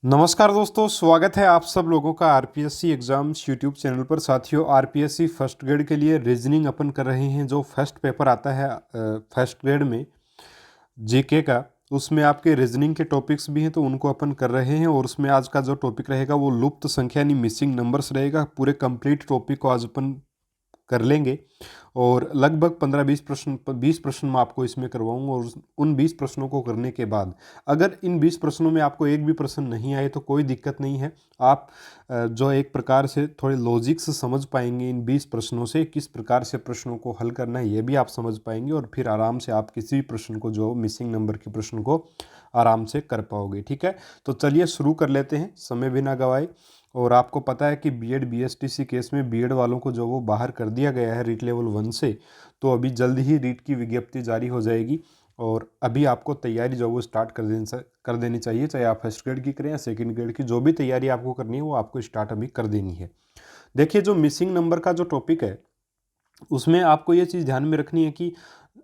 नमस्कार दोस्तों, स्वागत है आप सब लोगों का आरपीएससी एग्ज़ाम्स यूट्यूब चैनल पर। साथियों, आरपीएससी फर्स्ट ग्रेड के लिए रीजनिंग अपन कर रहे हैं। जो फर्स्ट पेपर आता है फर्स्ट ग्रेड में जीके का, उसमें आपके रीजनिंग के टॉपिक्स भी हैं, तो उनको अपन कर रहे हैं। और उसमें आज का जो टॉपिक रहेगा वो लुप्त संख्या यानी मिसिंग नंबर्स रहेगा। पूरे कंप्लीट टॉपिक को आज अपन कर लेंगे और लगभग 15-20 प्रश्न मैं आपको इसमें करवाऊंगा। और उन 20 प्रश्नों को करने के बाद अगर इन 20 प्रश्नों में आपको एक भी प्रश्न नहीं आए तो कोई दिक्कत नहीं है। आप जो एक प्रकार से थोड़े लॉजिक से समझ पाएंगे इन 20 प्रश्नों से, किस प्रकार से प्रश्नों को हल करना है ये भी आप समझ पाएंगे। और फिर आराम से आप किसी भी प्रश्न को, जो मिसिंग नंबर के प्रश्न को, आराम से कर पाओगे। ठीक है, तो चलिए शुरू कर लेते हैं समय बिना गवाए। और आपको पता है कि बीएड बीएसटीसी केस में बीएड वालों को जो वो बाहर कर दिया गया है रीट लेवल 1 से, तो अभी जल्द ही रीट की विज्ञप्ति जारी हो जाएगी। और अभी आपको तैयारी जो वो स्टार्ट कर देनी चाहिए, चाहे आप फर्स्ट ग्रेड की करें या सेकंड ग्रेड की। जो भी तैयारी आपको करनी है वो आपको स्टार्ट अभी कर देनी है। देखिए, जो मिसिंग नंबर का जो टॉपिक है उसमें आपको ये चीज़ ध्यान में रखनी है कि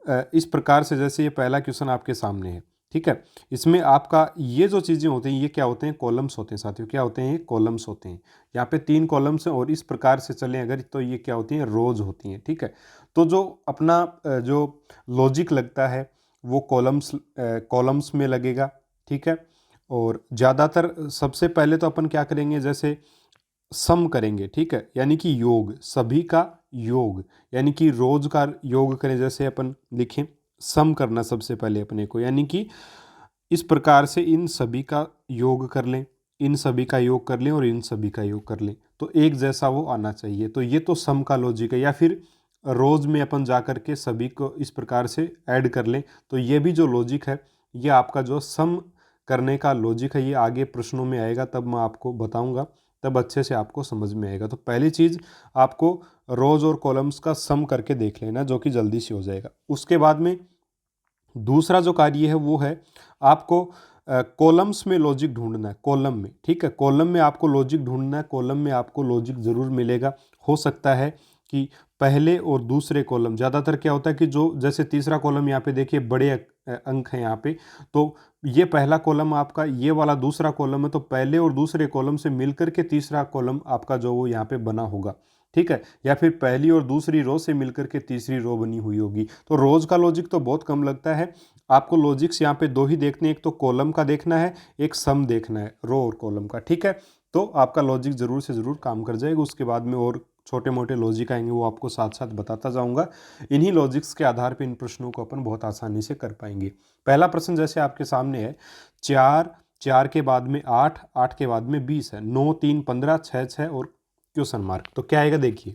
इस प्रकार से, जैसे ये पहला क्वेश्चन आपके सामने है, ठीक है, इसमें आपका ये जो चीज़ें होती हैं ये क्या होते हैं, कॉलम्स होते हैं। साथियों, क्या होते हैं, ये कॉलम्स होते हैं। यहाँ पे 3 कॉलम्स हैं और इस प्रकार से चलें अगर, तो ये क्या होती हैं, रोज होती हैं। ठीक है, तो जो अपना जो लॉजिक लगता है वो कॉलम्स में लगेगा। ठीक है, और ज़्यादातर सबसे पहले तो अपन क्या करेंगे, जैसे सम करेंगे। ठीक है, यानी कि योग, सभी का योग, यानी कि रोज का योग करें। जैसे अपन लिखें सम करना सबसे पहले अपने को, यानी कि इस प्रकार से इन सभी का योग कर लें, इन सभी का योग कर लें और इन सभी का योग कर लें, तो एक जैसा वो आना चाहिए। तो ये तो सम का लॉजिक है। या फिर रोज में अपन जा कर के सभी को इस प्रकार से ऐड कर लें, तो ये भी जो लॉजिक है ये आपका जो सम करने का लॉजिक है, ये आगे प्रश्नों में आएगा, तब मैं आपको बताऊंगा, तब अच्छे से आपको समझ में आएगा। तो पहली चीज़ आपको रोज और कॉलम्स का सम करके देख लेना, जो कि जल्दी से हो जाएगा। उसके बाद में दूसरा जो कार्य है वो है आपको कॉलम्स में लॉजिक ढूंढना है, कॉलम में। ठीक है, कॉलम में आपको लॉजिक ढूंढना है, कॉलम में आपको लॉजिक ज़रूर मिलेगा। हो सकता है कि पहले और दूसरे कॉलम, ज़्यादातर क्या होता है कि जो, जैसे तीसरा कॉलम यहाँ पे देखिए, बड़े अंक हैं यहाँ पे, तो ये पहला कॉलम आपका, ये वाला दूसरा कॉलम है, तो पहले और दूसरे कॉलम से मिलकर के तीसरा कॉलम आपका जो वो यहाँ पे बना होगा। ठीक है, या फिर पहली और दूसरी रो से मिलकर के तीसरी रो बनी हुई होगी। तो रोज का लॉजिक तो बहुत कम लगता है। आपको लॉजिक्स यहाँ पे 2 ही देखने हैं, एक तो कॉलम का देखना है, एक सम देखना है रो और कॉलम का। ठीक है, तो आपका लॉजिक जरूर से जरूर काम कर जाएगा। उसके बाद में और छोटे मोटे लॉजिक आएंगे, वो आपको साथ साथ बताता जाऊंगा। इन्हीं लॉजिक्स के आधार पर इन प्रश्नों को अपन बहुत आसानी से कर पाएंगे। पहला प्रश्न जैसे आपके सामने है, 4, 4 के बाद में 8, 8 के बाद में 20 है, 9, 3, 15, 6, 6 और क्वेश्चन मार्क। तो क्या आएगा, देखिए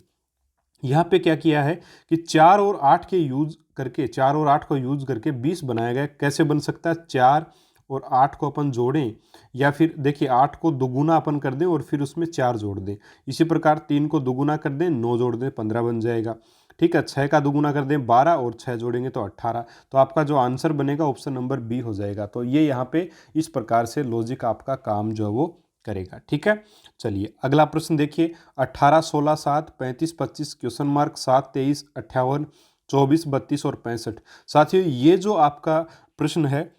यहाँ पे क्या किया है कि 4 और 8 के यूज करके, 4 और 8 को यूज करके 20 बनाया गया। कैसे बन सकता है, 4 और 8 को अपन जोड़ें, या फिर देखिए 8 को दोगुना अपन कर दें और फिर उसमें 4 जोड़ दें। इसी प्रकार 3 को दोगुना कर दें, 9 जोड़ दें, 15 बन जाएगा। ठीक है, 6 का दोगुना कर दें, 12 और 6 जोड़ेंगे तो 18। तो आपका जो आंसर बनेगा ऑप्शन नंबर बी हो जाएगा। तो ये यहाँ पे इस प्रकार से लॉजिक आपका काम जो है वो करेगा। ठीक है, चलिए अगला प्रश्न देखिए, 18, 16, 7, 35, 25 क्वेश्चन मार्क, 7, 23, 58, 24, 32 और 65। साथियों, ये जो आपका प्रश्न है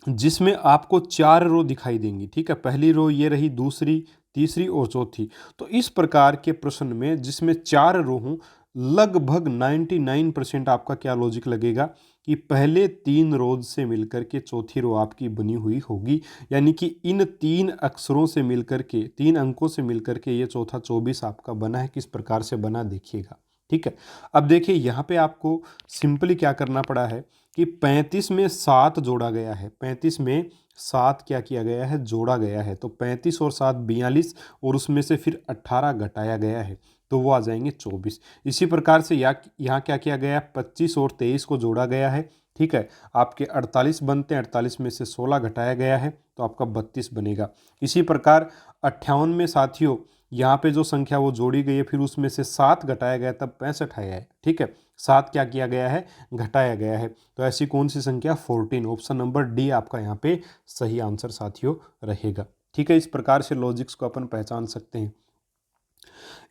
जिसमें आपको 4 रो दिखाई देंगी। ठीक है, पहली रो ये रही, दूसरी, तीसरी और चौथी। तो इस प्रकार के प्रश्न में जिसमें 4 रो हों, लगभग 99% आपका क्या लॉजिक लगेगा कि पहले 3 रोज से मिलकर के चौथी रो आपकी बनी हुई होगी। यानी कि इन 3 अक्षरों से मिलकर के, 3 अंकों से मिलकर के ये चौथा 24 आपका बना है। किस प्रकार से बना देखिएगा। ठीक है, अब देखिए यहाँ पे आपको सिंपली क्या करना पड़ा है कि 35 में 7 जोड़ा गया है, 35 में 7 क्या किया गया है, जोड़ा गया है। तो 35 और 7 42, और उसमें से फिर 18 घटाया गया है, तो वो आ जाएंगे 24। इसी प्रकार से यहाँ क्या किया गया है, 25 और 23 को जोड़ा गया है। ठीक है, आपके 48 बनते हैं, 48 में से 16 घटाया गया है, तो आपका 32 बनेगा। इसी प्रकार 58 में साथियों यहाँ पे जो संख्या वो जोड़ी गई है, फिर उसमें से 7 घटाया गया, तब 65 आया है। ठीक है, 7 क्या किया गया है, घटाया गया है। तो ऐसी कौन सी संख्या, 14। ऑप्शन नंबर डी आपका यहाँ पे सही आंसर साथियों रहेगा। ठीक है, इस प्रकार से लॉजिक्स को अपन पहचान सकते हैं।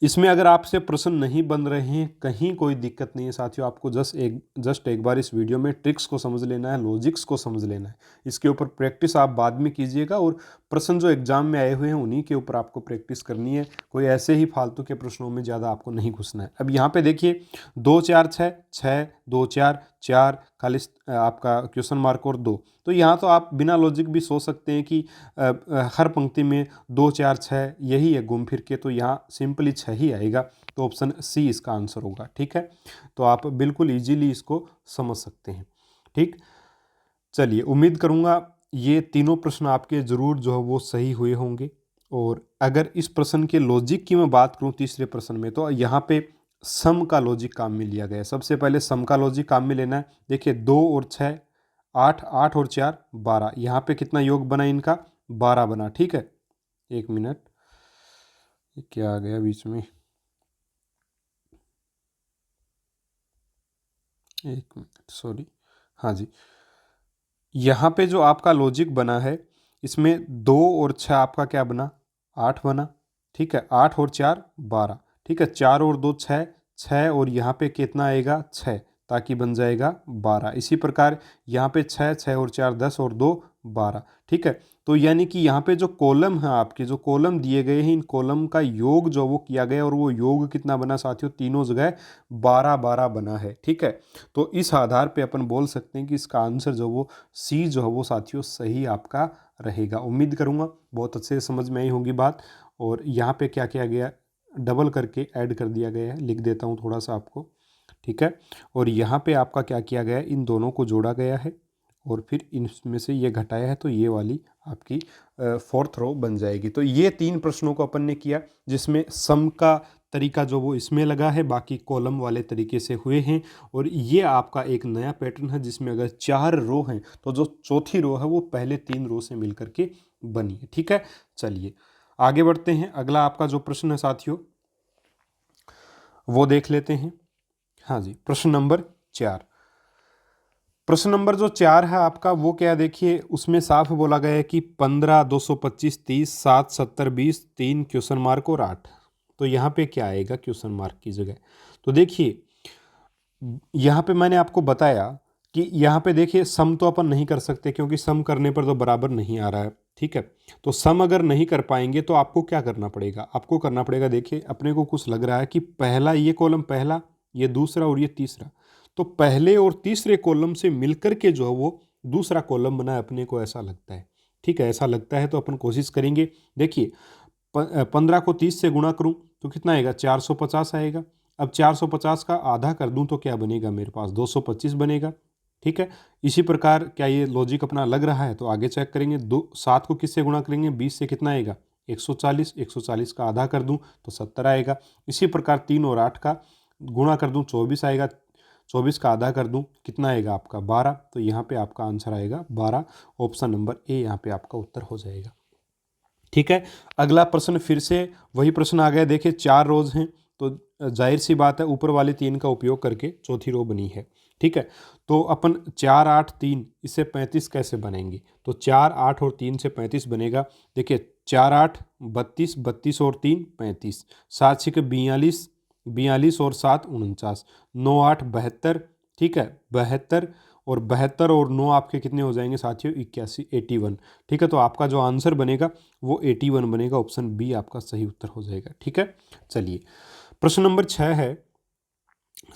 इसमें अगर आपसे प्रश्न नहीं बन रहे हैं, कहीं कोई दिक्कत नहीं है साथियों, आपको जस्ट एक बार इस वीडियो में ट्रिक्स को समझ लेना है, लॉजिक्स को समझ लेना है। इसके ऊपर प्रैक्टिस आप बाद में कीजिएगा, और प्रश्न जो एग्जाम में आए हुए हैं उन्हीं के ऊपर आपको प्रैक्टिस करनी है। कोई ऐसे ही फालतू के प्रश्नों में ज़्यादा आपको नहीं घुसना है। अब यहाँ पे देखिए 2 4 6, 6 2 4 4, खाली आपका क्वेश्चन मार्क और 2। तो यहाँ तो आप बिना लॉजिक भी सोच सकते हैं कि हर पंक्ति में 2 4 6 यही है घूम फिर के, तो यहाँ सिंपली 6 ही आएगा। तो ऑप्शन सी इसका आंसर होगा। ठीक है, तो आप बिल्कुल इजीली इसको समझ सकते हैं। ठीक, चलिए, उम्मीद करूँगा ये तीनों प्रश्न आपके ज़रूर जो है वो सही हुए होंगे। और अगर इस प्रश्न के लॉजिक की मैं बात करूँ तीसरे प्रश्न में, तो यहाँ पे सम का लॉजिक काम में लिया गया है। सबसे पहले सम का लॉजिक काम में लेना है। देखिए 2 और 6 8, 8 और 4 12, यहाँ पे कितना योग बना इनका, 12 बना। ठीक है, एक मिनट, ये क्या आ गया बीच में, एक मिनट, सॉरी। हाँ जी, यहाँ पे जो आपका लॉजिक बना है, इसमें 2 और 6 आपका क्या बना, 8 बना। ठीक है, 8 और 4 12। ठीक है, 4 और 2 6, 6 और यहाँ पे कितना आएगा 6, ताकि बन जाएगा 12। इसी प्रकार यहाँ पे 6 6 और 4 10 और 2 12। ठीक है, तो यानी कि यहाँ पे जो कॉलम है, आपके जो कॉलम दिए गए हैं, इन कॉलम का योग जो वो किया गया, और वो योग कितना बना साथियों, तीनों जगह 12 12 बना है। ठीक है, तो इस आधार पे अपन बोल सकते हैं कि इसका आंसर जो वो सी जो है वो साथियों सही आपका रहेगा। उम्मीद करूँगा बहुत अच्छे से समझ में आई होगी बात। और यहाँ पे क्या किया गया, डबल करके ऐड कर दिया गया है, लिख देता हूँ थोड़ा सा आपको। ठीक है, और यहाँ पे आपका क्या किया गया है, इन दोनों को जोड़ा गया है, और फिर इनमें से ये घटाया है, तो ये वाली आपकी फोर्थ रो बन जाएगी। तो ये 3 प्रश्नों को अपन ने किया, जिसमें सम का तरीका जो वो इसमें लगा है, बाकी कॉलम वाले तरीके से हुए हैं। और ये आपका एक नया पैटर्न है, जिसमें अगर 4 रो हैं तो जो चौथी रो है वो पहले 3 रो से मिल करके बनी है। ठीक है, चलिए आगे बढ़ते हैं। अगला आपका जो प्रश्न है साथियों वो देख लेते हैं। हाँ जी, प्रश्न नंबर 4। प्रश्न नंबर जो 4 है आपका वो क्या, देखिए उसमें साफ बोला गया है कि 15 225 30 7 70 20 3 क्वेश्चन मार्क और 8। तो यहाँ पे क्या आएगा क्वेश्चन मार्क की जगह। तो देखिए यहाँ पे मैंने आपको बताया कि यहाँ पे देखिए सम तो अपन नहीं कर सकते, क्योंकि सम करने पर तो बराबर नहीं आ रहा है। ठीक है, तो सम अगर नहीं कर पाएंगे तो आपको क्या करना पड़ेगा, आपको करना पड़ेगा, देखिए अपने को कुछ लग रहा है कि पहला ये कॉलम, पहला ये दूसरा और ये तीसरा, तो पहले और तीसरे कॉलम से मिलकर के जो है वो दूसरा कॉलम बना है, अपने को ऐसा लगता है। ठीक है, ऐसा लगता है, तो अपन कोशिश करेंगे। देखिए 15 को 30 से गुणा करूं तो कितना आएगा, 450 आएगा। अब 450 का आधा कर दूं तो क्या बनेगा, मेरे पास 225 बनेगा। ठीक है, इसी प्रकार क्या ये लॉजिक अपना लग रहा है, तो आगे चेक करेंगे। 7 को किससे गुणा करेंगे, 20 से, कितना आएगा 140। 140 का आधा कर दूं तो 70 आएगा। इसी प्रकार 3 और 8 का गुणा कर दूं 24 आएगा। 24 का आधा कर दूं कितना आएगा आपका 12। तो यहाँ पे आपका आंसर आएगा 12। ऑप्शन नंबर ए यहाँ पे आपका उत्तर हो जाएगा। ठीक है, अगला प्रश्न फिर से वही प्रश्न आ गया। देखिए 4 रोज हैं, तो जाहिर सी बात है ऊपर वाली 3 का उपयोग करके चौथी रो बनी है। ठीक है, तो अपन 4 8 3 इससे 35 कैसे बनेंगे, तो 4 8 और 3 से 35 बनेगा। देखिए 4 8 32, 32 और 3 35, 7 6 42, 42 और 7 49, 9 8 72। ठीक है, 72, और 72 और 9 आपके कितने हो जाएंगे साथियों, 81, 81। ठीक है, तो आपका जो आंसर बनेगा वो 81 बनेगा। ऑप्शन बी आपका सही उत्तर हो जाएगा। ठीक है, चलिए प्रश्न नंबर 6 है,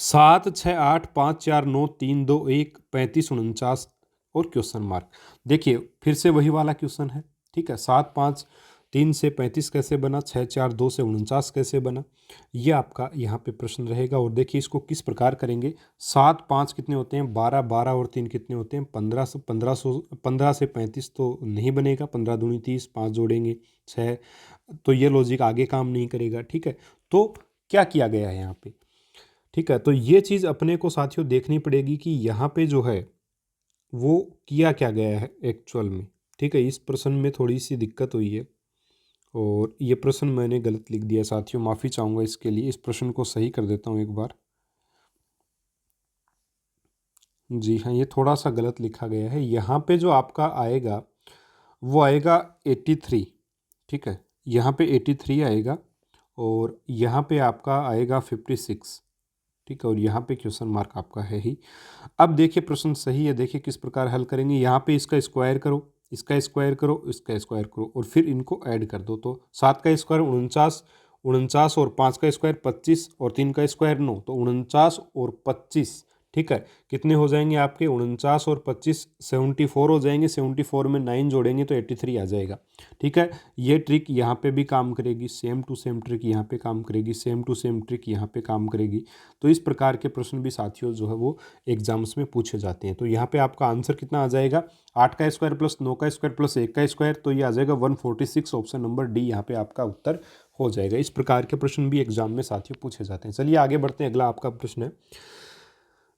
7 6 8 5 4 9 3 2 1 35 49 और क्वेश्चन मार्क। देखिए फिर से वही वाला क्वेश्चन है। ठीक है, 7 5 3 से 35 कैसे बना, 6 4 2 से 49 कैसे बना, ये आपका यहाँ पे प्रश्न रहेगा। और देखिए इसको किस प्रकार करेंगे। 7 5 कितने होते हैं 12, 12 और 3 कितने होते हैं 15, 15 से 35 तो नहीं बनेगा, 15 दूनी 30, 5 जोड़ेंगे 6, तो ये लॉजिक आगे काम नहीं करेगा। ठीक है, तो क्या किया गया है यहाँ पे। ठीक है, तो ये चीज़ अपने को साथियों देखनी पड़ेगी कि यहाँ पे जो है वो किया क्या गया है एक्चुअल में। ठीक है, इस प्रश्न में थोड़ी सी दिक्कत हुई है, और ये प्रश्न मैंने गलत लिख दिया साथियों, माफ़ी चाहूँगा इसके लिए। इस प्रश्न को सही कर देता हूँ एक बार। जी हाँ, ये थोड़ा सा गलत लिखा गया है। यहाँ पे जो आपका आएगा वो आएगा 83। ठीक है, यहाँ पे 83 आएगा, और यहाँ पे आपका आएगा 56, ठीक है, और यहाँ पे क्वेश्चन मार्क आपका है ही। अब देखिए प्रश्न सही है, देखिए किस प्रकार हल करेंगे। यहाँ पे इसका स्क्वायर करो, इसका स्क्वायर करो, इसका स्क्वायर करो और फिर इनको ऐड कर दो। तो 7 का स्क्वायर 49, 49 और 5 का स्क्वायर 25 और 3 का स्क्वायर 9, तो 49 और 25, ठीक है, कितने हो जाएंगे आपके 49 और 25 74 हो जाएंगे। 74 में 9 जोड़ेंगे तो 83 आ जाएगा, ठीक है। ये ट्रिक यहाँ पे भी काम करेगी, सेम टू सेम ट्रिक यहाँ पे काम करेगी, सेम टू सेम ट्रिक यहाँ पे काम करेगी। तो इस प्रकार के प्रश्न भी साथियों जो है वो एग्जाम्स में पूछे जाते हैं। तो यहाँ पे आपका आंसर कितना आ जाएगा, 8 का स्क्वायर प्लस 9 का स्क्वायर प्लस 1 का स्क्वायर, तो ये आ जाएगा 146। ऑप्शन नंबर डी यहाँ पे आपका उत्तर हो जाएगा। इस प्रकार के प्रश्न भी एग्जाम में साथियों पूछे जाते हैं। चलिए आगे बढ़ते हैं। अगला आपका प्रश्न है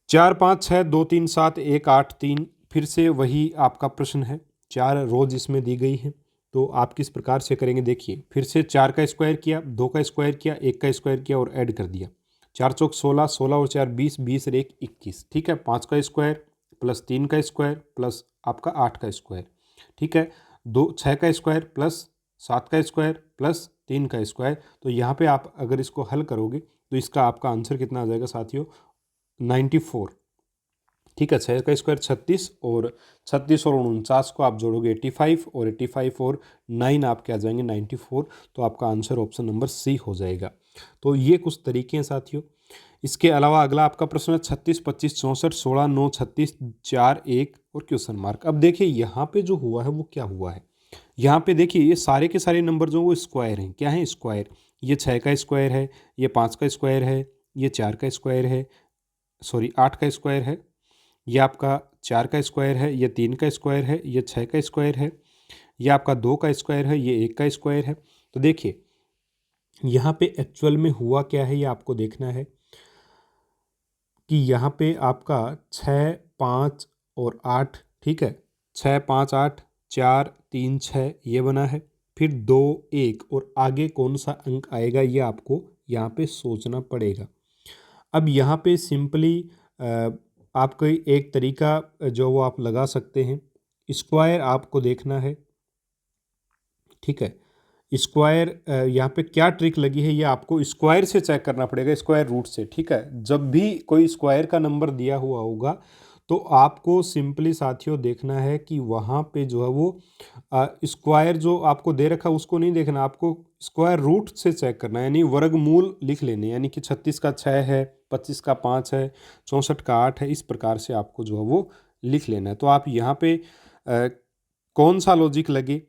4 5 6 2 3 7 1 8 3। फिर से वही आपका प्रश्न है, 4 रोज इसमें दी गई है। तो आप किस प्रकार से करेंगे, देखिए फिर से 4 का स्क्वायर किया, 2 का स्क्वायर किया, 1 का स्क्वायर किया और ऐड कर दिया। 4 चौक 16, 16 और 4 20, 20 और 1 21, ठीक है। 5 का स्क्वायर प्लस 3 का स्क्वायर प्लस आपका 8 का स्क्वायर, ठीक है। 6 का स्क्वायर प्लस 7 का स्क्वायर प्लस 3 का स्क्वायर। तो यहाँ पे आप अगर इसको हल करोगे तो इसका आपका आंसर कितना आ जाएगा साथियों, 94, ठीक है। 6 का स्क्वायर 36 और 36 और 49 को आप जोड़ोगे 85 और 85 और 9 आपके आ जाएंगे 94। तो आपका आंसर ऑप्शन नंबर सी हो जाएगा। तो ये कुछ तरीके हैं साथियों। इसके अलावा अगला आपका प्रश्न है 36 25 64 16 9 36 4 1 और क्वेश्चन मार्क। अब देखिए यहाँ पे जो हुआ है वो क्या हुआ है, यहाँ पे देखिए ये सारे के सारे नंबर जो वो स्क्वायर हैं। क्या है स्क्वायर, ये 6 का स्क्वायर है, ये 5 का स्क्वायर है, ये 4 का स्क्वायर है, सॉरी 8 का स्क्वायर है, ये आपका 4 का स्क्वायर है, ये 3 का स्क्वायर है, ये 6 का स्क्वायर है, ये आपका 2 का स्क्वायर है, ये 1 का स्क्वायर है। तो देखिए यहाँ पे एक्चुअल में हुआ क्या है ये आपको देखना है कि यहाँ पे आपका 6 5 और 8, ठीक है, 6 5 8 4 3 6 ये बना है। फिर 2 1 और आगे कौन सा अंक आएगा ये आपको यहाँ पे सोचना पड़ेगा। अब यहाँ पे सिंपली आपको एक तरीका जो वो आप लगा सकते हैं, स्क्वायर आपको देखना है, ठीक है। स्क्वायर यहाँ पे क्या ट्रिक लगी है ये आपको स्क्वायर से चेक करना पड़ेगा, स्क्वायर रूट से, ठीक है। जब भी कोई स्क्वायर का नंबर दिया हुआ होगा तो आपको सिंपली साथियों देखना है कि वहाँ पे जो है वो स्क्वायर जो आपको दे रखा है उसको नहीं देखना, आपको स्क्वायर रूट से चेक करना है, यानी वर्गमूल लिख लेने, यानी कि 36 का 6 है, 25 का 5 है, 64 का 8 है। इस प्रकार से आपको जो है वो लिख लेना है। तो आप यहाँ पे कौन सा लॉजिक लगे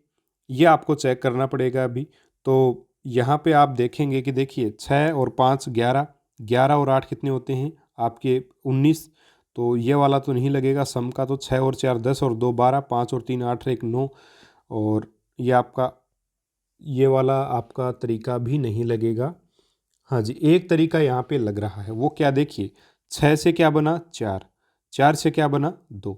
ये आपको चेक करना पड़ेगा अभी। तो यहाँ पे आप देखेंगे कि देखिए 6 और 5 11, 11 और 8 कितने होते हैं आपके 19। तो ये वाला तो नहीं लगेगा सम का, तो 6 और 4 10 और 2 12, 5 और 3 8 1 9, और ये आपका ये वाला आपका तरीका भी नहीं लगेगा। हाँ जी, एक तरीका यहाँ पे लग रहा है, वो क्या देखिए, 6 से क्या बना 4, 4 से क्या बना 2,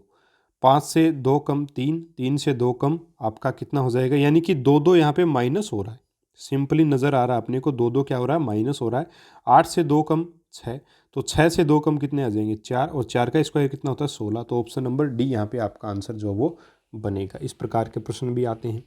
5 से 2 कम 3, 3 से 2 कम आपका कितना हो जाएगा, यानी कि 2 2 यहाँ पे माइनस हो रहा है। सिंपली नज़र आ रहा है अपने को 2 2 क्या हो रहा है, माइनस हो रहा है। 8 से 2 कम 6, तो 6 से 2 कम कितने आ जाएंगे 4, और 4 का स्क्वायर कितना होता है 16। तो ऑप्शन नंबर डी यहाँ पे आपका आंसर जो है वो बनेगा। इस प्रकार के प्रश्न भी आते हैं।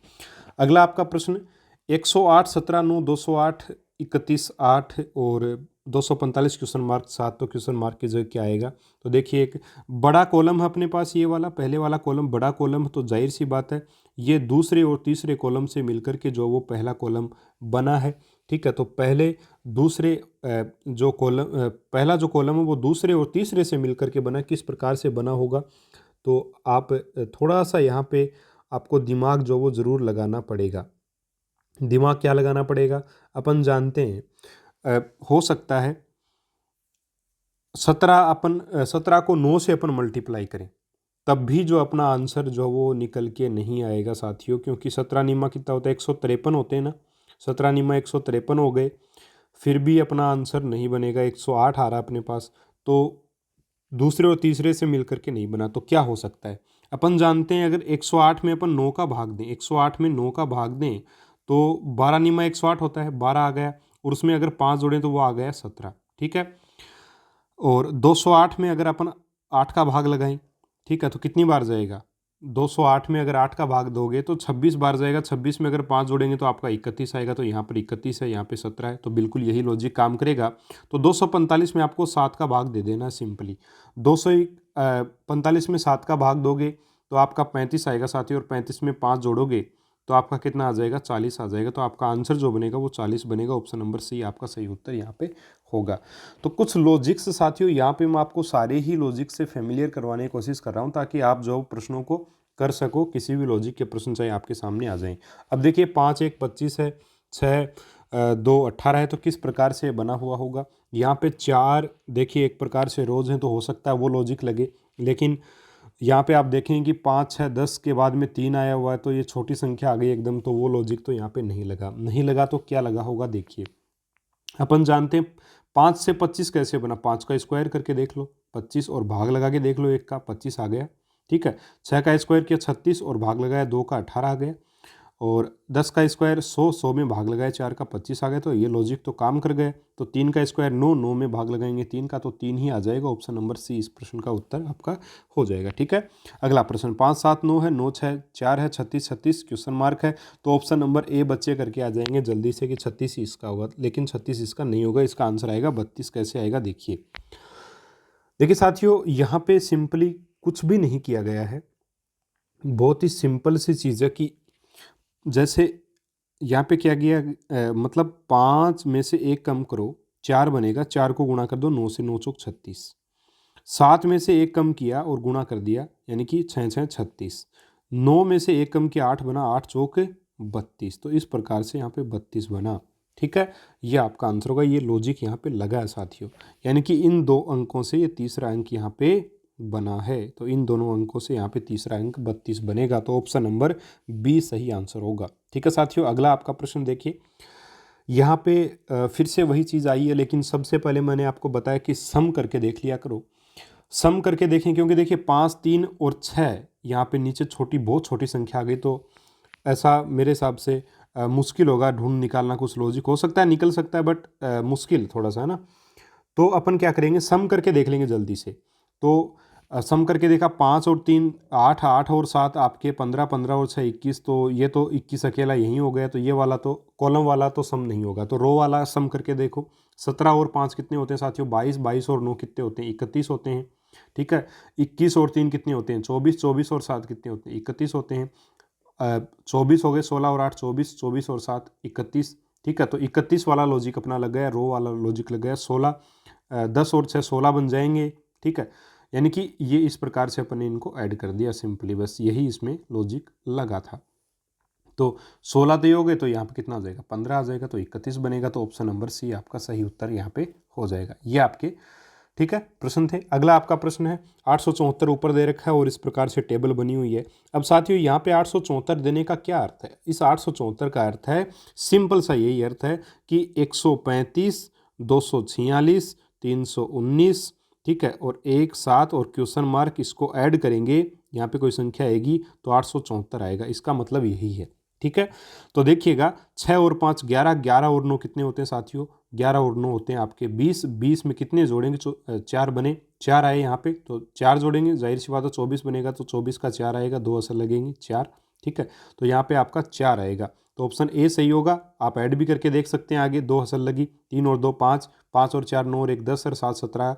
अगला आपका प्रश्न 108 17 9 208 31 8 और 245 क्वेश्चन मार्क 7। तो क्वेश्चन मार्क की जगह क्या आएगा, तो देखिए एक बड़ा कॉलम है अपने पास, ये वाला पहले वाला कॉलम बड़ा कॉलम है, तो जाहिर सी बात है ये दूसरे और तीसरे कॉलम से मिलकर के जो वो पहला कॉलम बना है, ठीक है। तो पहले दूसरे जो कॉलम पहला जो कॉलम है वो दूसरे और तीसरे से मिलकर के बना, किस प्रकार से बना होगा। तो आप थोड़ा सा यहाँ पे आपको दिमाग जो वो ज़रूर लगाना पड़ेगा। दिमाग क्या लगाना पड़ेगा, अपन जानते हैं हो सकता है 17 को 9 से अपन मल्टीप्लाई करें तब भी जो अपना आंसर जो वो निकल के नहीं आएगा साथियों, क्योंकि 17 निमा कितना होता है 153 होते हैं ना, 17 निमा 153 हो गए, फिर भी अपना आंसर नहीं बनेगा। 108 आ रहा है अपने पास, तो दूसरे और तीसरे से मिलकर के नहीं बना। तो क्या हो सकता है, अपन जानते हैं अगर 108 में अपन 9 का भाग दें, 108 में 9 का भाग दें तो 12 निमा 108 होता है, 12 आ गया, और उसमें अगर 5 जोड़ें तो वो आ गया 17, ठीक है। और 208 में अगर अपन 8 का भाग लगाएं, ठीक है, तो कितनी बार जाएगा 208 में अगर 8 का भाग दोगे तो 26 बार जाएगा, 26 में अगर 5 जोड़ेंगे तो आपका 31 आएगा, तो यहाँ पर 31 है, यहाँ पे 17 है, तो बिल्कुल यही लॉजिक काम करेगा। तो 245 में आपको 7 का भाग दे देना है सिंपली। 245 में 7 का भाग दोगे तो आपका 35 आएगा साथियों, और 35 में 5 जोड़ोगे तो आपका कितना आ जाएगा, 40 आ जाएगा। तो आपका आंसर जो बनेगा वो 40 बनेगा। ऑप्शन नंबर सी आपका सही उत्तर यहाँ पे होगा। तो कुछ लॉजिक्स साथियों यहाँ पे मैं आपको सारे ही लॉजिक से फेमिलियर करवाने की कोशिश कर रहा हूँ, ताकि आप जो प्रश्नों को कर सको, किसी भी लॉजिक के प्रश्न चाहे आपके सामने आ जाएं। अब देखिए 5 1 25 है, 6 2 18 है, तो किस प्रकार से बना हुआ होगा। यहाँ पे 4 देखिए एक प्रकार से रोज हैं, तो हो सकता है वो लॉजिक लगे, लेकिन यहाँ पे आप देखें कि 5 6 10 के बाद में 3 आया हुआ है, तो ये छोटी संख्या आ गई एकदम, तो वो लॉजिक तो यहाँ पे नहीं लगा। नहीं लगा तो क्या लगा होगा, देखिए अपन जानते हैं 5 से 25 कैसे बना, 5 का स्क्वायर करके देख लो 25, और भाग लगा के देख लो 1 का, 25 आ गया। ठीक है, 6 का स्क्वायर किया 36 और भाग लगाया 2 का 18 आ गया, और 10 का स्क्वायर 100, 100 में भाग लगाया 4 का 25 आ गया। तो ये लॉजिक तो काम कर गए। तो 3 का स्क्वायर 9, 9 में भाग लगाएंगे 3 का, तो 3 ही आ जाएगा। ऑप्शन नंबर सी इस प्रश्न का उत्तर आपका हो जाएगा। ठीक है, अगला प्रश्न 5 7 9 है, 9 6 4 है, 36 36 क्वेश्चन मार्क है। तो ऑप्शन नंबर ए बच्चे करके आ जाएंगे जल्दी से कि 36 ही इसका होगा, लेकिन 36 इसका नहीं होगा, इसका आंसर आएगा 32। कैसे आएगा देखिए। देखिए साथियों यहाँ पे सिंपली कुछ भी नहीं किया गया है, बहुत ही सिंपल सी चीज़ है कि जैसे यहाँ पे क्या किया, मतलब 5 में से 1 कम करो 4 बनेगा, 4 को गुणा कर दो 9 से, 9 चौक 36। 7 में से 1 कम किया और गुणा कर दिया, यानी कि 6 6 36। 9 में से 1 कम किया 8 बना, 8 चौक 32। तो इस प्रकार से यहाँ पे 32 बना। ठीक है, ये आपका आंसर होगा। ये लॉजिक यहाँ पे लगा है साथियों, यानी कि इन 2 अंकों से ये तीसरा अंक यहाँ पे बना है। तो इन दोनों अंकों से यहाँ पे तीसरा अंक 32 बनेगा। तो ऑप्शन नंबर बी सही आंसर होगा। ठीक है साथियों, अगला आपका प्रश्न देखिए। यहाँ पे फिर से वही चीज़ आई है, लेकिन सबसे पहले मैंने आपको बताया कि सम करके देख लिया करो। सम करके देखें, क्योंकि देखिए 5 3 और 6 यहाँ पे नीचे छोटी, बहुत छोटी संख्या आ गई, तो ऐसा मेरे हिसाब से मुश्किल होगा ढूंढ निकालना। कुछ लॉजिक हो सकता है, निकल सकता है, बट मुश्किल थोड़ा सा है ना। तो अपन क्या करेंगे, सम करके देख लेंगे जल्दी से। तो सम करके देखा 5 और 3 8, 8 और 7 आपके 15, 15 और 6 21। तो ये तो 21 अकेला यहीं हो गया, तो ये वाला तो कॉलम वाला तो सम नहीं होगा। तो रो वाला सम करके देखो। 17 और 5 कितने होते हैं साथियों, 22, 22 और 9 कितने होते हैं, 31 होते हैं। ठीक है, 21 और 3 कितने होते हैं, 24, 24 और 7 कितने होते हैं, 31 होते हैं। 24 हो गए, 16 और 8 24, 24 और 7 31। ठीक है, तो 31 वाला लॉजिक अपना लग गया, रो वाला लॉजिक लग गया। 16 10 और 6 16 बन जाएंगे। ठीक है, यानी कि ये इस प्रकार से अपन ने इनको ऐड कर दिया सिंपली, बस यही इसमें लॉजिक लगा था। तो 16 दोगे तो यहाँ पे कितना आ जाएगा, 15 आ जाएगा, तो 31 बनेगा। तो ऑप्शन नंबर सी आपका सही उत्तर यहाँ पे हो जाएगा। ये आपके ठीक है प्रश्न थे। अगला आपका प्रश्न है 874 ऊपर दे रखा है और इस प्रकार से टेबल बनी हुई है। अब साथियों यहाँ पे 874 देने का क्या अर्थ है, इस 874 का अर्थ है सिंपल सा यही अर्थ है कि 135 246 319, ठीक है, और 1 7 और क्वेश्चन मार्क, इसको ऐड करेंगे यहाँ पे कोई संख्या आएगी तो 874 आएगा। इसका मतलब यही है। ठीक है, तो देखिएगा 6 और 5 11, 11 और 9 कितने होते हैं साथियों, 11 और 9 होते हैं आपके 20। 20 में कितने जोड़ेंगे, 4 बने, 4 आए यहाँ पे, तो 4 जोड़ेंगे, जाहिर सी बात है 24 बनेगा, तो 24 का 4 आएगा, 2 असल लगेंगे 4। ठीक है, तो यहाँ पे आपका 4 आएगा, तो ऑप्शन ए सही होगा। आप ऐड भी करके देख सकते हैं आगे, 2 हसल लगी, 3 और 2 5, 5 और 4 9 और 1 10 और 7 17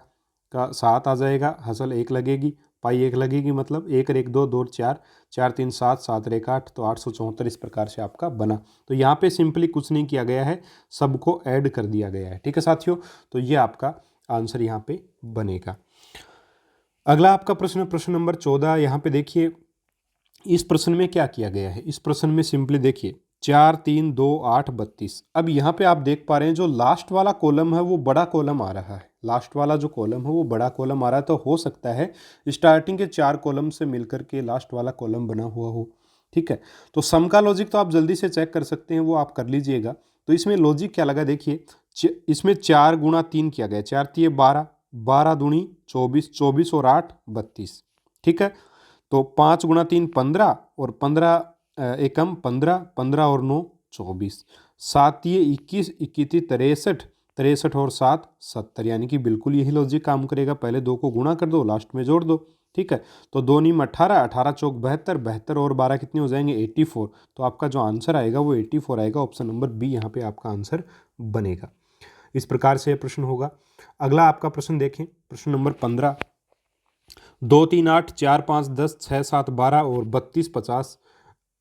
का 7 आ जाएगा, हसल 1 लगेगी, पाई 1 लगेगी, मतलब 1 और 1 2, 2 और 4, 4 3 7, 7 और 1 8, तो 874 इस प्रकार से आपका बना। तो यहाँ पे सिंपली कुछ नहीं किया गया है, सबको ऐड कर दिया गया है। ठीक है साथियों, तो ये आपका आंसर यहाँ पे बनेगा। अगला आपका प्रश्न, प्रश्न नंबर 14। यहाँ पे देखिए इस प्रश्न में क्या किया गया है। इस प्रश्न में सिंपली देखिए 4 3 2 8 32। अब यहाँ पे आप देख पा रहे हैं जो लास्ट वाला कॉलम है वो बड़ा कॉलम आ रहा है, लास्ट वाला जो कॉलम है वो बड़ा कॉलम आ रहा है। तो हो सकता है स्टार्टिंग के 4 कॉलम से मिलकर के लास्ट वाला कॉलम बना हुआ हो। ठीक है, तो सम का लॉजिक तो आप जल्दी से चेक कर सकते हैं, वो आप कर लीजिएगा। तो इसमें लॉजिक क्या लगा देखिए, इसमें 4 गुणा 3 किया गया, 4 3 12, 12 दूनी 24, 24 और 8 32। ठीक है, तो 5 गुणा 3 15 और 15 एकम 15, 15 और 9 24, 7 ये 21, 21 63, 63 और 7 70, यानी कि बिल्कुल यही लॉजिक काम करेगा। पहले 2 को गुणा कर दो, लास्ट में जोड़ दो, ठीक है। तो 2 नीम 18, 18 चौक 72, 72 और 12 कितने हो जाएंगे 84। तो आपका जो आंसर आएगा वो 84 आएगा। ऑप्शन नंबर बी यहाँ पे आपका आंसर बनेगा। इस प्रकार से प्रश्न होगा। अगला आपका प्रश्न देखें, प्रश्न नंबर 15। 2 3 8 4 5 10 6 7 12 और 32 50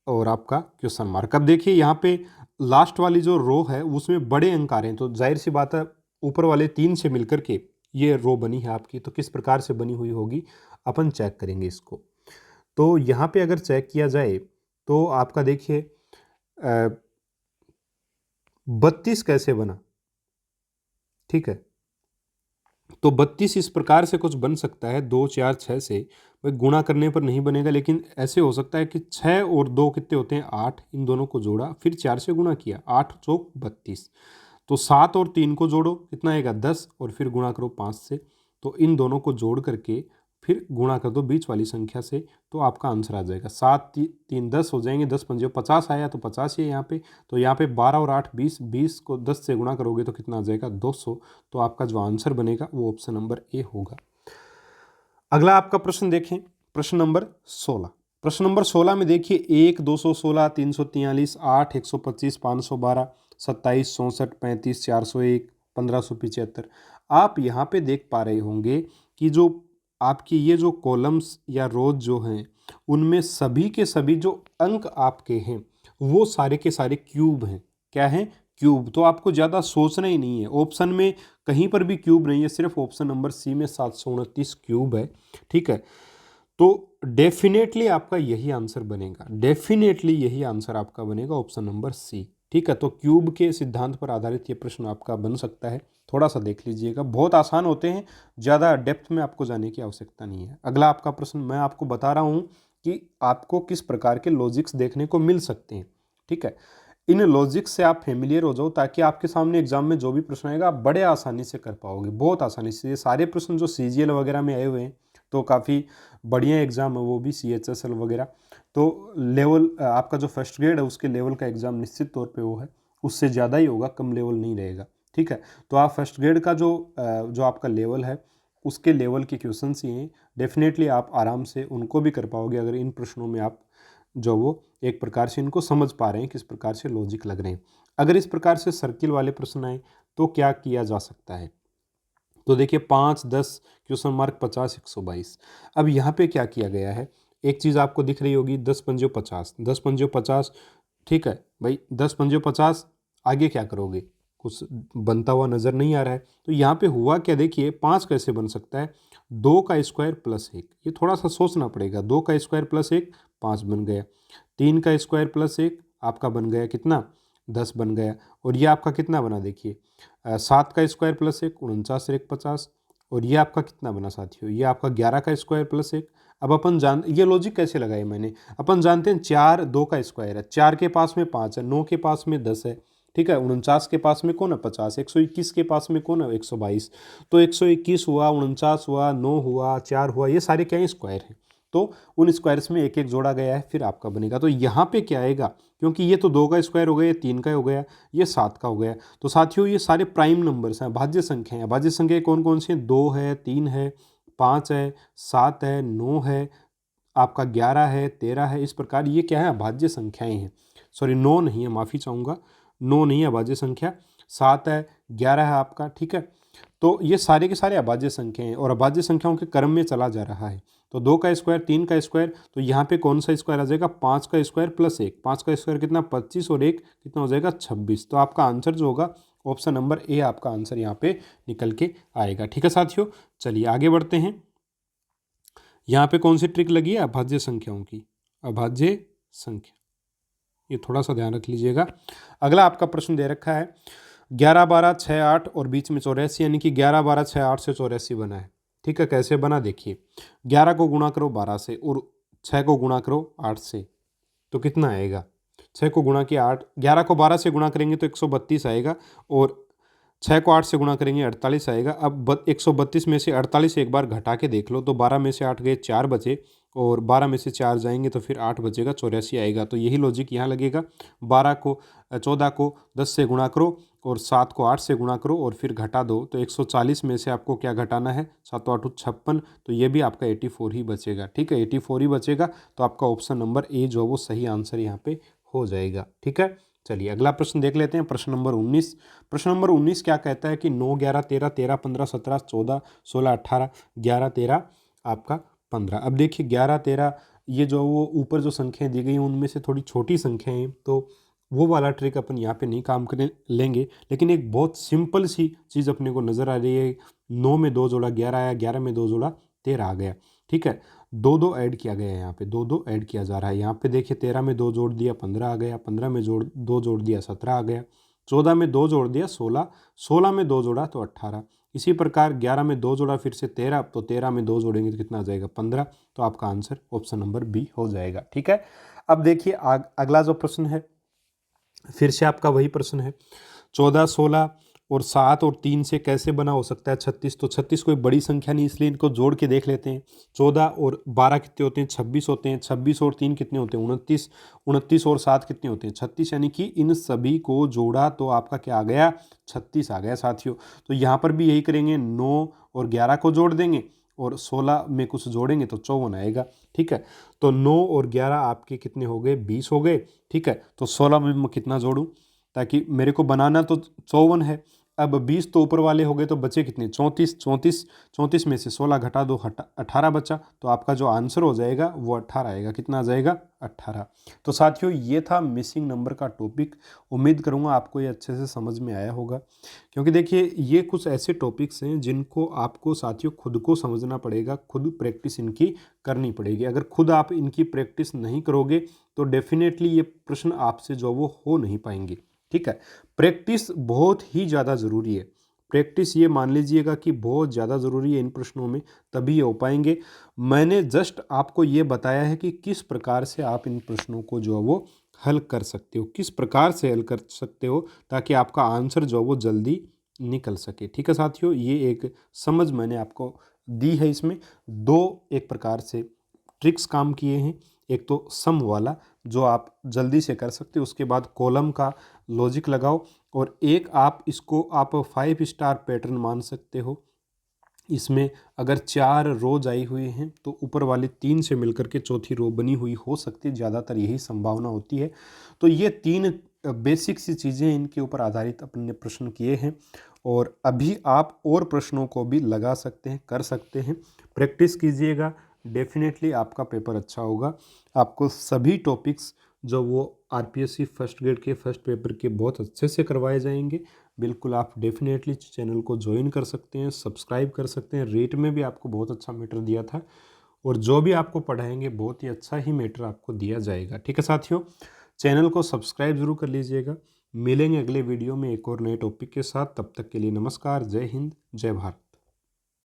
और आपका क्वेश्चन मार्क। अब देखिए यहाँ पे लास्ट वाली जो रो है उसमें बड़े अंक आ रहे हैं, तो जाहिर सी बात है ऊपर वाले 3 से मिलकर के ये रो बनी है आपकी। तो किस प्रकार से बनी हुई होगी अपन चेक करेंगे इसको। तो यहाँ पे अगर चेक किया जाए तो आपका देखिए 32 कैसे बना, ठीक है। तो 32 इस प्रकार से कुछ बन सकता है 2 4 6 से, भाई गुणा करने पर नहीं बनेगा, लेकिन ऐसे हो सकता है कि 6 और 2 कितने होते हैं 8, इन दोनों को जोड़ा फिर 4 से गुणा किया, 8 चौक 32। तो 7 और 3 को जोड़ो कितना आएगा 10 और फिर गुणा करो 5 से। तो इन दोनों को जोड़ करके फिर गुणा कर दो बीच वाली संख्या से, तो आपका आंसर आ जाएगा 7 3 10 हो जाएंगे, 10 पंजे 50 आया, तो 50 ही है यहाँ पे। तो यहाँ पे 12 और 8 20, 20 को 10 से गुणा करोगे तो कितना आ जाएगा 200। तो आपका जो आंसर बनेगा वो ऑप्शन नंबर ए होगा। अगला आपका प्रश्न देखें, प्रश्न नंबर 16। प्रश्न नंबर 16 में देखिए 1 216 343 8 125 512 27 64 35 401 1575। आप यहाँ पे देख पा रहे होंगे कि जो आपकी ये जो कॉलम्स या रोज जो हैं उनमें सभी के सभी जो अंक आपके हैं वो सारे के सारे क्यूब हैं। क्या है? क्यूब। तो आपको ज़्यादा सोचना ही नहीं है, ऑप्शन में कहीं पर भी क्यूब नहीं है, सिर्फ ऑप्शन नंबर सी में 729 क्यूब है, ठीक है। तो डेफिनेटली आपका यही आंसर बनेगा, डेफिनेटली यही आंसर आपका बनेगा ऑप्शन नंबर सी, ठीक है। तो क्यूब के सिद्धांत पर आधारित ये प्रश्न आपका बन सकता है, थोड़ा सा देख लीजिएगा, बहुत आसान होते हैं, ज़्यादा डेप्थ में आपको जाने की आवश्यकता नहीं है। अगला आपका प्रश्न मैं आपको बता रहा हूँ कि आपको किस प्रकार के लॉजिक्स देखने को मिल सकते हैं, ठीक है। इन लॉजिक्स से आप फेमिलियर हो जाओ ताकि आपके सामने एग्जाम में जो भी प्रश्न आएगा आप बड़े आसानी से कर पाओगे, बहुत आसानी से। ये सारे प्रश्न जो CGL वगैरह में आए हुए हैं तो काफ़ी बढ़िया एग्जाम है, वो भी CHSL वगैरह। तो लेवल आपका जो फर्स्ट ग्रेड है उसके लेवल का एग्जाम निश्चित तौर पे वो है, उससे ज़्यादा ही होगा, कम लेवल नहीं रहेगा, ठीक है। तो आप फर्स्ट ग्रेड का जो आपका लेवल है उसके लेवल के क्वेश्चन ही हैं, डेफिनेटली आप आराम से उनको भी कर पाओगे अगर इन प्रश्नों में आप जो वो एक प्रकार से इनको समझ पा रहे हैं, किस प्रकार से लॉजिक लग रहे हैं। अगर इस प्रकार से सर्किल वाले प्रश्न आए तो क्या किया जा सकता है, तो देखिए 5 10 क्वेश्चन मार्क 50 122। अब यहाँ पे क्या किया गया है, एक चीज़ आपको दिख रही होगी 10 पंजे 50, 10 पंजे 50, ठीक है भाई 10 पंजे 50, आगे क्या करोगे, कुछ बनता हुआ नज़र नहीं आ रहा है। तो यहाँ पे हुआ क्या, देखिए 5 कैसे बन सकता है, 2 का स्क्वायर प्लस 1, ये थोड़ा सा सोचना पड़ेगा। 2 का स्क्वायर प्लस 1 5 बन गया, 3 का स्क्वायर प्लस 1 आपका बन गया कितना 10 बन गया, और ये आपका कितना बना देखिए 7 का स्क्वायर प्लस 1 49 और 1 50, और ये आपका कितना बना साथियों, ये आपका 11 का स्क्वायर प्लस 1। अब अपन ये लॉजिक कैसे लगाए मैंने, अपन जानते हैं 4 2 का स्क्वायर है, 4 के पास में 5 है, 9 के पास में 10 है, ठीक है, 49 के पास में कौन है 50, 121 के पास में कौन है 122। तो 121 हुआ, 49 हुआ, 9 हुआ, 4 हुआ, ये सारे क्या है स्क्वायर हैं। तो उन स्क्वायर्स में एक एक जोड़ा गया है, फिर आपका बनेगा। तो यहाँ पे क्या आएगा, क्योंकि ये तो 2 का स्क्वायर हो गया, ये 3 का हो गया, ये 7 का हो गया। तो साथियों ये सारे प्राइम नंबर्स हैं, भाज्य संख्या हैं। भाज्य संख्या कौन कौन सी हैं, 2 है, 3 है, 5 है, 7 है, 9 है, आपका 11 है, 13 है। इस प्रकार ये क्या है, अभाज्य संख्याएं हैं। सॉरी 9 नहीं है, माफ़ी चाहूँगा, 9 नहीं है अभाज्य संख्या, 7 है, 11 है आपका, ठीक है। तो ये सारे के सारे अभाज्य संख्या हैं और अभाज्य संख्याओं के क्रम में चला जा रहा है। तो 2 का स्क्वायर, 3 का स्क्वायर, तो यहाँ पे कौन सा स्क्वायर आ जाएगा, 5 का स्क्वायर प्लस 1, 5 का स्क्वायर कितना 25 और 1 कितना हो जाएगा 26। तो आपका आंसर जो होगा ऑप्शन नंबर ए आपका आंसर यहाँ पे निकल के आएगा, ठीक है साथियों। चलिए आगे बढ़ते हैं। यहाँ पे कौन सी ट्रिक लगी है, अभाज्य संख्याओं की, अभाज्य संख्या, ये थोड़ा सा ध्यान रख लीजिएगा। अगला आपका प्रश्न दे रखा है 11 12 6 8 और बीच में 84, यानी कि 11 12 6 8 से 84 बना है, ठीक है। कैसे बना देखिए, 11 को गुणा करो 12 से और 6 को गुणा करो 8 से, तो कितना आएगा, 6 को गुणा किया 8, 11 को 12 से गुणा करेंगे तो 132 आएगा, और 6 को 8 से गुणा करेंगे 48 आएगा। अब 132 में से 48 एक बार घटा के देख लो, तो 12 में से 8 गए 4 बचे, और 12 में से 4 जाएंगे तो फिर 8 बचेगा 84 आएगा। तो यही लॉजिक यहाँ लगेगा, 12 को 14 को 10 से गुणा करो और 7 को 8 से गुणा करो और फिर घटा दो, तो 140 में से आपको क्या घटाना है, 7 8 56, तो ये भी आपका 84 ही बचेगा। ठीक है, 84 ही बचेगा, तो आपका ऑप्शन नंबर ए जो वो सही आंसर यहाँ पे हो जाएगा। ठीक है, चलिए अगला प्रश्न देख लेते हैं। प्रश्न नंबर 19। प्रश्न नंबर 19 क्या कहता है कि 9 11 13 13 15 17 14 16 18 11 13 आपका 15। अब देखिए 11 13 ये जो वो ऊपर जो संख्याएं दी गई हैं उनमें से थोड़ी छोटी संख्याएं हैं, तो वो वाला ट्रिक अपन यहाँ पे नहीं काम कर लेंगे, लेकिन एक बहुत सिंपल सी चीज़ अपने को नज़र आ रही है। 9 में 2 जोड़ा 11 आया, 11 में 2 जोड़ा 13 आ गया। ठीक है, 2 2 ऐड किया गया है, यहाँ पे 2 2 ऐड किया जा रहा है। यहाँ पे देखिए 13 में 2 जोड़ दिया 15 आ गया, 15 में 2 जोड़ दिया 17 आ गया, 14 में 2 जोड़ दिया 16, 16 में 2 जोड़ा तो 18। इसी प्रकार 11 में 2 जोड़ा फिर से 13, तो 13 में 2 जोड़ेंगे तो कितना आ जाएगा 15। तो आपका आंसर ऑप्शन नंबर बी हो जाएगा। ठीक है, अब देखिए अगला जो प्रश्न है फिर से आपका वही प्रश्न है। 14 16 और 7 और 3 से कैसे बना हो सकता है 36? तो 36 कोई बड़ी संख्या नहीं, इसलिए इनको जोड़ के देख लेते हैं। 14 और 12 कितने होते हैं, 26 होते हैं। 26 और 3 कितने होते हैं, 29। 29 और 7 कितने होते हैं, 36। यानी कि इन सभी को जोड़ा तो आपका क्या आ गया, 36 आ गया साथियों। तो यहाँ पर भी यही करेंगे, 9 और 11 को जोड़ देंगे और 16 में कुछ जोड़ेंगे तो 54 आएगा। ठीक है, तो 9 और 11 आपके कितने हो गए, 20 हो गए। ठीक है, तो 16 में मैं कितना जोड़ूं, ताकि मेरे को बनाना तो 54 है। अब 20 तो ऊपर वाले हो गए, तो बचे कितने, 34। 34 में से 16 घटा दो, 18 बचा। तो आपका जो आंसर हो जाएगा वो 18 आएगा। कितना आ जाएगा, 18। तो साथियों ये था मिसिंग नंबर का टॉपिक। उम्मीद करूँगा आपको ये अच्छे से समझ में आया होगा, क्योंकि देखिए ये कुछ ऐसे टॉपिक्स हैं जिनको आपको साथियों खुद को समझना पड़ेगा, खुद प्रैक्टिस इनकी करनी पड़ेगी। अगर खुद आप इनकी प्रैक्टिस नहीं करोगे तो डेफिनेटली ये प्रश्न आपसे जो वो हो नहीं पाएंगे। ठीक है, प्रैक्टिस बहुत ही ज़्यादा ज़रूरी है। प्रैक्टिस ये मान लीजिएगा कि बहुत ज़्यादा ज़रूरी है इन प्रश्नों में, तभी ये हो पाएंगे। मैंने जस्ट आपको ये बताया है कि किस प्रकार से आप इन प्रश्नों को जो है वो हल कर सकते हो, किस प्रकार से हल कर सकते हो, ताकि आपका आंसर जो वो जल्दी निकल सके। ठीक है साथियों, ये एक समझ मैंने आपको दी है। इसमें दो एक प्रकार से ट्रिक्स काम किए हैं। एक तो सम वाला जो आप जल्दी से कर सकते हो, उसके बाद कॉलम का लॉजिक लगाओ, और एक आप इसको आप 5 स्टार पैटर्न मान सकते हो। इसमें अगर 4 रोज आई हुई हैं तो ऊपर वाले 3 से मिलकर के चौथी रो बनी हुई हो सकती है, ज़्यादातर यही संभावना होती है। तो ये 3 बेसिक सी चीज़ें इनके ऊपर आधारित अपने प्रश्न किए हैं, और अभी आप और प्रश्नों को भी लगा सकते हैं, कर सकते हैं। प्रैक्टिस कीजिएगा, डेफिनेटली आपका पेपर अच्छा होगा। आपको सभी टॉपिक्स जो वो आरपीएससी फर्स्ट ग्रेड के फर्स्ट पेपर के बहुत अच्छे से करवाए जाएंगे। बिल्कुल आप डेफिनेटली चैनल को ज्वाइन कर सकते हैं, सब्सक्राइब कर सकते हैं। रेट में भी आपको बहुत अच्छा मैटर दिया था, और जो भी आपको पढ़ाएंगे बहुत ही अच्छा ही मैटर आपको दिया जाएगा। ठीक है साथियों, चैनल को सब्सक्राइब जरूर कर लीजिएगा। मिलेंगे अगले वीडियो में एक और नए टॉपिक के साथ। तब तक के लिए नमस्कार, जय हिंद, जय भारत।